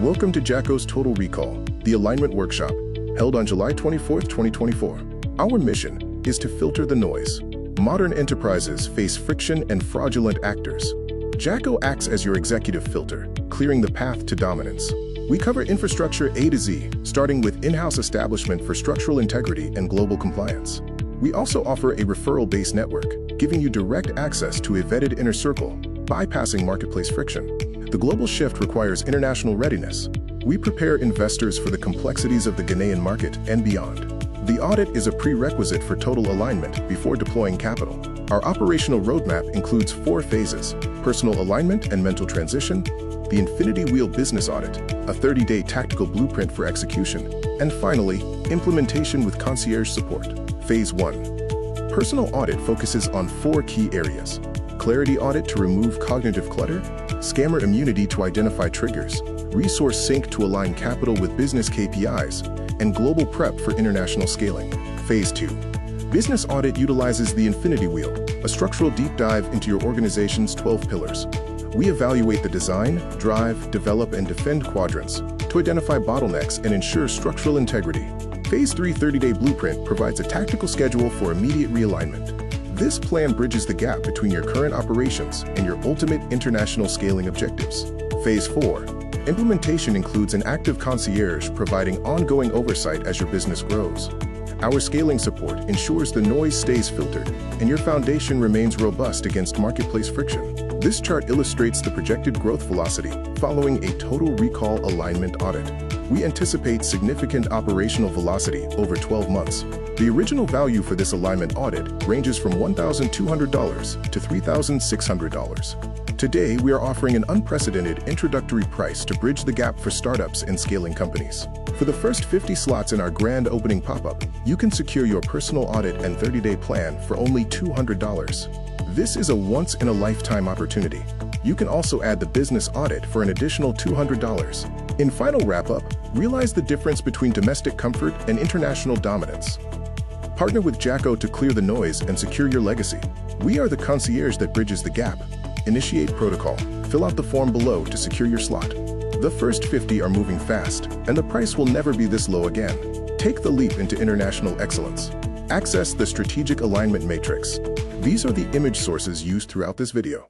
Welcome to Jacko's Total Recall, the alignment workshop, held on July 24, 2024. Our mission is to filter the noise. Modern enterprises face friction and fraudulent actors. Jacko acts as your executive filter, clearing the path to dominance. We cover infrastructure A to Z, starting with in-house establishment for structural integrity and global compliance. We also offer a referral-based network, giving you direct access to a vetted inner circle, bypassing marketplace friction. The global shift requires international readiness. We prepare investors for the complexities of the Ghanaian market and beyond. The audit is a prerequisite for total alignment before deploying capital. Our operational roadmap includes 4 phases: personal alignment and mental transition, the Infinity Wheel business audit, a 30-day tactical blueprint for execution, and finally, implementation with concierge support. Phase 1. Personal audit focuses on 4 key areas: clarity audit to remove cognitive clutter, scammer immunity to identify triggers, resource sync to align capital with business KPIs, and global prep for international scaling. Phase 2. Business audit utilizes the Infinity Wheel, a structural deep dive into your organization's 12 pillars. We evaluate the design, drive, develop, and defend quadrants to identify bottlenecks and ensure structural integrity. Phase 3 30-day blueprint provides a tactical schedule for immediate realignment. This plan bridges the gap between your current operations and your ultimate international scaling objectives. Phase 4. Implementation includes an active concierge providing ongoing oversight as your business grows. Our scaling support ensures the noise stays filtered and your foundation remains robust against marketplace friction. This chart illustrates the projected growth velocity following a total recall alignment audit. We anticipate significant operational velocity over 12 months. The original value for this alignment audit ranges from $1,200 to $3,600. Today, we are offering an unprecedented introductory price to bridge the gap for startups and scaling companies. For the first 50 slots in our grand opening pop-up, you can secure your personal audit and 30-day plan for only $200. This is a once-in-a-lifetime opportunity. You can also add the business audit for an additional $200. In final wrap-up, realize the difference between domestic comfort and international dominance. Partner with Jacko to clear the noise and secure your legacy. We are the concierge that bridges the gap. Initiate protocol. Fill out the form below to secure your slot. The first 50 are moving fast, and the price will never be this low again. Take the leap into international excellence. Access the strategic alignment matrix. These are the image sources used throughout this video.